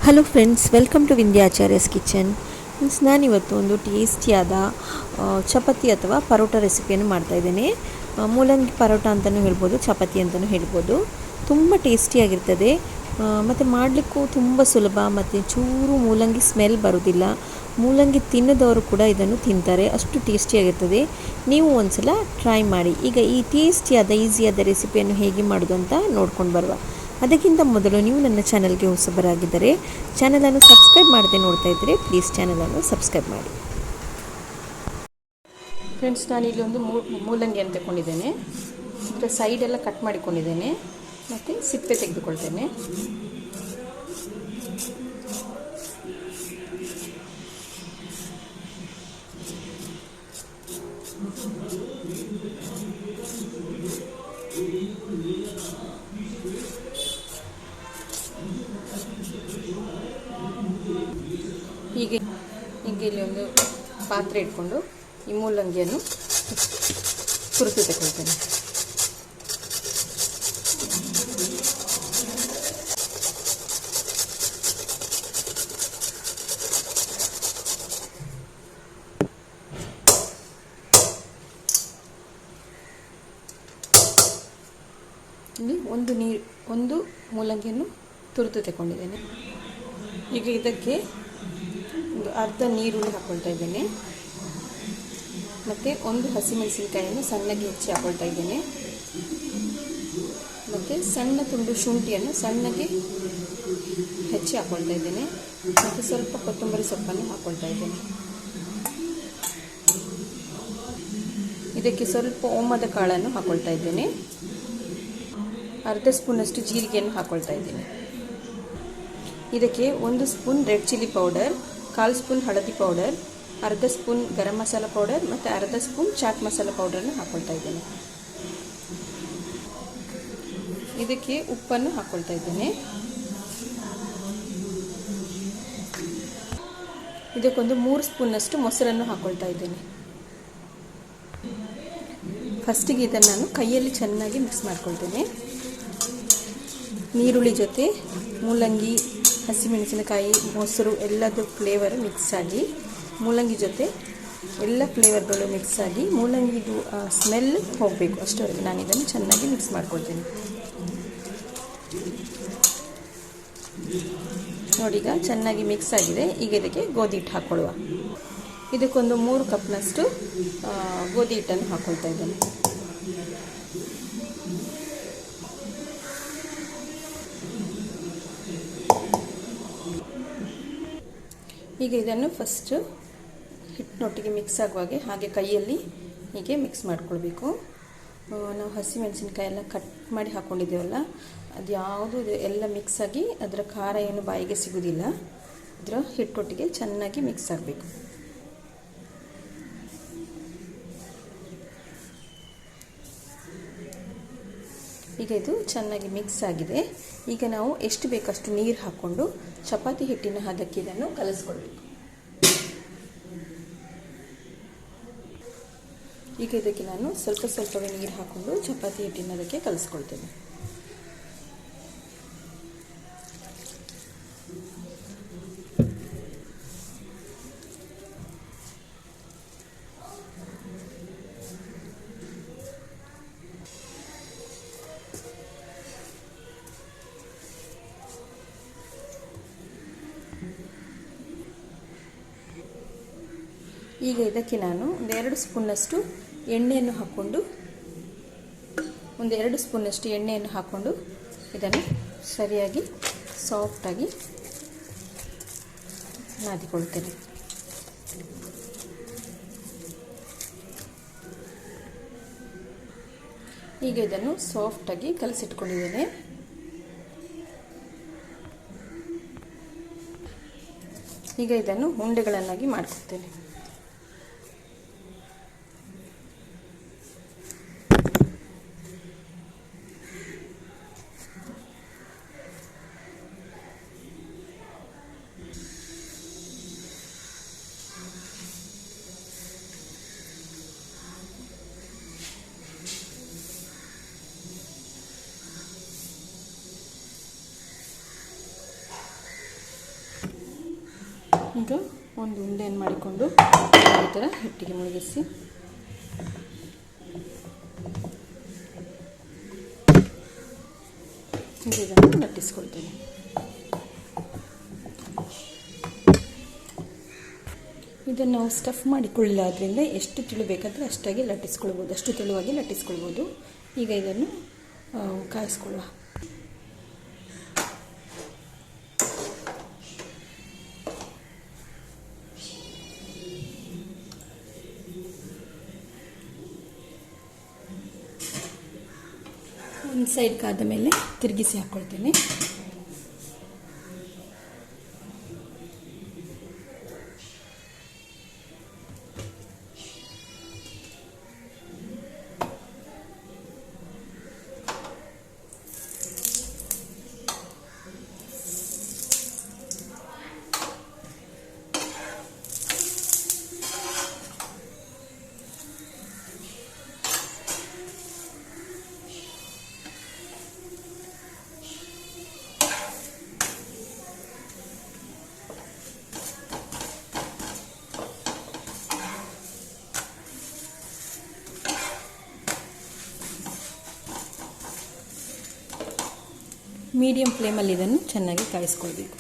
Hello friends, welcome to Vindhyacharya's kitchen. Means ನಾನಿವತ್ತು ಒಂದು ಟೇಸ್ಟಿಯಾದ ಚಪಾತಿ ಅಥವಾ ಪರೋಟ ರೆಸಿಪಿಯನ್ನು ಮಾಡ್ತಾಯಿದ್ದೇನೆ. ಮೂಲಂಗಿ ಪರೋಟ ಅಂತಲೂ ಹೇಳ್ಬೋದು, ಚಪಾತಿ ಅಂತಲೂ ಹೇಳ್ಬೋದು. ತುಂಬ ಟೇಸ್ಟಿಯಾಗಿರ್ತದೆ ಮತ್ತು ಮಾಡಲಿಕ್ಕೂ ತುಂಬ ಸುಲಭ ಮತ್ತು ಚೂರು ಮೂಲಂಗಿ ಸ್ಮೆಲ್ ಬರೋದಿಲ್ಲ. ಮೂಲಂಗಿ ತಿನ್ನದವರು ಕೂಡ ಇದನ್ನು ತಿಂತಾರೆ, ಅಷ್ಟು ಟೇಸ್ಟಿಯಾಗಿರ್ತದೆ. ನೀವು ಒಂದ್ಸಲ ಟ್ರೈ ಮಾಡಿ. ಈಗ ಈ ಟೇಸ್ಟಿಯಾದ ಈಸಿಯಾದ ರೆಸಿಪಿಯನ್ನು ಹೇಗೆ ಮಾಡೋದು ಅಂತ ನೋಡ್ಕೊಂಡು ಬರುವ. ಅದಕ್ಕಿಂತ ಮೊದಲು ನೀವು ನನ್ನ ಚಾನಲ್ಗೆ ಹೊಸಬರಾಗಿದ್ದರೆ ಚಾನಲನ್ನು ಸಬ್ಸ್ಕ್ರೈಬ್ ಮಾಡದೆ ನೋಡ್ತಾ ಇದ್ದರೆ ಪ್ಲೀಸ್ ಚಾನಲನ್ನು ಸಬ್ಸ್ಕ್ರೈಬ್ ಮಾಡಿ. ಫ್ರೆಂಡ್ಸ್, ನಾನಿಲ್ಲಿ ಒಂದು ಮೂಲಂಗಿಯನ್ನು ತಗೊಂಡಿದ್ದೇನೆ. ಇದರ ಸೈಡೆಲ್ಲ ಕಟ್ ಮಾಡಿಕೊಂಡಿದ್ದೇನೆ ಮತ್ತು ಸಿಪ್ಪೆ ತೆಗೆದುಕೊಳ್ತೇನೆ. ಹೀಗೆ ಇಲ್ಲಿ ಒಂದು ಪಾತ್ರೆ ಇಟ್ಕೊಂಡು ಈ ಮೂಲಂಗಿಯನ್ನು ತುರಿದು ತಗೊಳ್ತೇನೆ. ಇಲ್ಲಿ ಒಂದು ಮೂಲಂಗಿಯನ್ನು ತುರಿದು ತಗೊಂಡಿದ್ದೇನೆ. ಈಗ ಇದಕ್ಕೆ ಒಂದು ಅರ್ಧ ನೀರುಳ್ಳಿ ಹಾಕ್ಕೊಳ್ತಾ ಇದ್ದೇನೆ ಮತ್ತು ಒಂದು ಹಸಿಮೆಣಸಿನಕಾಯಿಯನ್ನು ಸಣ್ಣಗೆ ಹೆಚ್ಚಿ ಹಾಕ್ಕೊಳ್ತಾ ಇದ್ದೇನೆ ಮತ್ತು ಸಣ್ಣ ತುಂಡು ಶುಂಠಿಯನ್ನು ಸಣ್ಣಗೆ ಹೆಚ್ಚಿ ಹಾಕ್ಕೊಳ್ತಾ ಇದ್ದೇನೆ ಮತ್ತು ಸ್ವಲ್ಪ ಕೊತ್ತಂಬರಿ ಸೊಪ್ಪನ್ನು ಹಾಕ್ಕೊಳ್ತಾ ಇದ್ದೇನೆ. ಇದಕ್ಕೆ ಸ್ವಲ್ಪ ಓಮದ ಕಾಳನ್ನು ಹಾಕ್ಕೊಳ್ತಾ ಇದ್ದೇನೆ. ಅರ್ಧ ಸ್ಪೂನಷ್ಟು ಜೀರಿಗೆಯನ್ನು ಹಾಕ್ಕೊಳ್ತಾ ಇದ್ದೇನೆ. ಇದಕ್ಕೆ 1 spoon red chilli powder, 1/4 spoon ಹಳದಿ ಪೌಡರ್, ಅರ್ಧ ಸ್ಪೂನ್ ಗರಂ ಮಸಾಲ ಪೌಡರ್ ಮತ್ತು ಅರ್ಧ ಸ್ಪೂನ್ ಚಾಟ್ ಮಸಾಲ ಪೌಡರ್ನ ಹಾಕ್ಕೊಳ್ತಾ ಇದ್ದೇನೆ. ಇದಕ್ಕೆ ಉಪ್ಪನ್ನು ಹಾಕ್ಕೊಳ್ತಾ ಇದ್ದೇನೆ. ಇದಕ್ಕೊಂದು 3 ಸ್ಪೂನ್ನಷ್ಟು ಮೊಸರನ್ನು ಹಾಕ್ಕೊಳ್ತಾ ಇದ್ದೇನೆ. ಫಸ್ಟಿಗೆ ಇದನ್ನು ನಾನು ಕೈಯಲ್ಲಿ ಚೆನ್ನಾಗಿ ಮಿಕ್ಸ್ ಮಾಡ್ಕೊಳ್ತೇನೆ. ನೀರುಳ್ಳಿ ಜೊತೆ ಮೂಲಂಗಿ, ಹಸಿಮೆಣಸಿನಕಾಯಿ, ಮೊಸರು ಎಲ್ಲದರ ಫ್ಲೇವರ್ ಮಿಕ್ಸ್ ಆಗಿ, ಮೂಲಂಗಿ ಜೊತೆ ಎಲ್ಲ ಫ್ಲೇವರ್ಗಳು ಮಿಕ್ಸ್ ಆಗಿ ಮೂಲಂಗಿದು ಸ್ಮೆಲ್ ಹೋಗಬೇಕು. ಅಷ್ಟವರೆಗೆ ನಾನು ಇದನ್ನು ಚೆನ್ನಾಗಿ ಮಿಕ್ಸ್ ಮಾಡ್ಕೊಳ್ತೀನಿ. ನೋಡಿ, ಈಗ ಚೆನ್ನಾಗಿ ಮಿಕ್ಸ್ ಆಗಿದೆ. ಈಗ ಇದಕ್ಕೆ ಗೋಧಿ ಹಿಟ್ಟು ಹಾಕ್ಕೊಳ್ಳುವ. ಇದಕ್ಕೊಂದು 3 ಕಪ್ನಷ್ಟು ಗೋಧಿ ಹಿಟ್ಟನ್ನು ಹಾಕ್ಕೊಳ್ತಾ ಇದ್ದೇನೆ. ಈಗ ಇದನ್ನು ಫಸ್ಟು ಹಿಟ್ಟಿನೊಟ್ಟಿಗೆ ಮಿಕ್ಸ್ ಆಗುವಾಗೆ ಹಾಗೆ ಕೈಯಲ್ಲಿ ಹೀಗೆ ಮಿಕ್ಸ್ ಮಾಡ್ಕೊಳ್ಬೇಕು. ನಾವು ಹಸಿಮೆಣಸಿನಕಾಯಿ ಎಲ್ಲ ಕಟ್ ಮಾಡಿ ಹಾಕ್ಕೊಂಡಿದ್ದೇವಲ್ಲ, ಅದು ಯಾವುದು ಎಲ್ಲ ಮಿಕ್ಸ್ ಆಗಿ ಅದರ ಖಾರ ಏನು ಬಾಯಿಗೆ ಸಿಗೋದಿಲ್ಲ. ಅದರ ಹಿಟ್ಟೊಟ್ಟಿಗೆ ಚೆನ್ನಾಗಿ ಮಿಕ್ಸ್ ಆಗಬೇಕು. ಈಗ ಇದು ಚೆನ್ನಾಗಿ ಮಿಕ್ಸ್ ಆಗಿದೆ. ಈಗ ನಾವು ಎಷ್ಟು ಬೇಕಷ್ಟು ನೀರು ಹಾಕ್ಕೊಂಡು ಚಪಾತಿ ಹಿಟ್ಟಿನ ಹದಕ್ಕೆ ಇದನ್ನು ಕಲಿಸ್ಕೊಳ್ಬೇಕು. ಈಗ ಇದಕ್ಕೆ ನಾನು ಸ್ವಲ್ಪವೇ ನೀರು ಹಾಕ್ಕೊಂಡು ಚಪಾತಿ ಹಿಟ್ಟಿನ ಹದಕ್ಕೆ ಕಲಿಸ್ಕೊಳ್ತೇನೆ. ಈಗ ಇದಕ್ಕೆ ನಾನು 2 ಸ್ಪೂನ್ನಷ್ಟು ಎಣ್ಣೆಯನ್ನು ಹಾಕ್ಕೊಂಡು ಇದನ್ನು ಸರಿಯಾಗಿ ಸಾಫ್ಟಾಗಿ ನಾದಿಕೊಳ್ತೇನೆ. ಈಗ ಇದನ್ನು ಸಾಫ್ಟಾಗಿ ಕಲಸಿಟ್ಕೊಂಡಿದ್ದೇನೆ. ಈಗ ಇದನ್ನು ಉಂಡೆಗಳನ್ನಾಗಿ ಮಾಡ್ಕೊಳ್ತೇನೆ. ಈಗ ಒಂದು ಉಂಡೆಯನ್ನು ಮಾಡಿಕೊಂಡು ಈ ಥರ ಹಿಟ್ಟಿಗೆ ಮುಳುಗಿಸಿ ಇದನ್ನು ಲಟ್ಟಿಸ್ಕೊಳ್ತೇನೆ. ಇದನ್ನು ನಾವು ಸ್ಟಫ್ ಮಾಡಿಕೊಳ್ಳೋದ್ರಿಂದ ಎಷ್ಟು ತೆಳು ಬೇಕಾದರೆ ಅಷ್ಟಾಗಿ ಲಟ್ಟಿಸ್ಕೊಳ್ಬೋದು, ಅಷ್ಟು ತೆಳುವಾಗಿ ಲಟ್ಟಿಸ್ಕೊಳ್ಬೋದು. ಈಗ ಇದನ್ನು ಕಾಯಿಸ್ಕೊಳ್ಳುವ. ಒಂದು ಸೈಡ್ ಕಾದ ಮೇಲೆ ತಿರುಗಿಸಿ ಹಾಕ್ಕೊಳ್ತೇನೆ. ಮೀಡಿಯಂ ಫ್ಲೇಮಲ್ಲಿ ಇದನ್ನು ಚೆನ್ನಾಗಿ ಕಾಯಿಸ್ಕೊಳ್ಬೇಕು.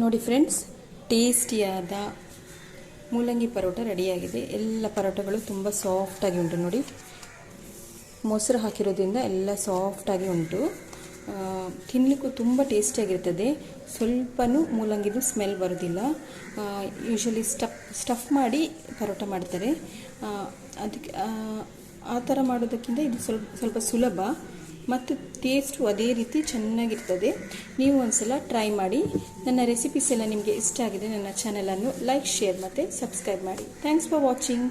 ನೋಡಿ ಫ್ರೆಂಡ್ಸ್, ಟೇಸ್ಟಿಯಾದ ಮೂಲಂಗಿ ಪರೋಟ ರೆಡಿಯಾಗಿದೆ. ಎಲ್ಲ ಪರೋಟಗಳು ತುಂಬ ಸಾಫ್ಟಾಗಿ ಉಂಟು ನೋಡಿ. ಮೊಸರು ಹಾಕಿರೋದ್ರಿಂದ ಎಲ್ಲ ಸಾಫ್ಟಾಗಿ ಉಂಟು. ತಿನ್ನಲಿಕ್ಕೂ ತುಂಬ ಟೇಸ್ಟಿಯಾಗಿರ್ತದೆ. ಸ್ವಲ್ಪನೂ ಮೂಲಂಗಿದು ಸ್ಮೆಲ್ ಬರೋದಿಲ್ಲ. ಯೂಶಲಿ ಸ್ಟಫ್ ಮಾಡಿ ಪರೋಟ ಮಾಡ್ತಾರೆ. ಅದಕ್ಕೆ ಆ ಥರ ಮಾಡೋದಕ್ಕಿಂತ ಇದು ಸ್ವಲ್ಪ ಸುಲಭ ಮತ್ತು ಟೇಸ್ಟು ಅದೇ ರೀತಿ ಚೆನ್ನಾಗಿರ್ತದೆ. ನೀವು ಒಂದ್ಸಲ ಟ್ರೈ ಮಾಡಿ. ನನ್ನ ರೆಸಿಪೀಸ್ ಎಲ್ಲ ನಿಮಗೆ ಇಷ್ಟ ಆಗಿದೆ, ನನ್ನ ಚಾನಲನ್ನು ಲೈಕ್, ಶೇರ್ ಮತ್ತು ಸಬ್ಸ್ಕ್ರೈಬ್ ಮಾಡಿ. Thanks for watching.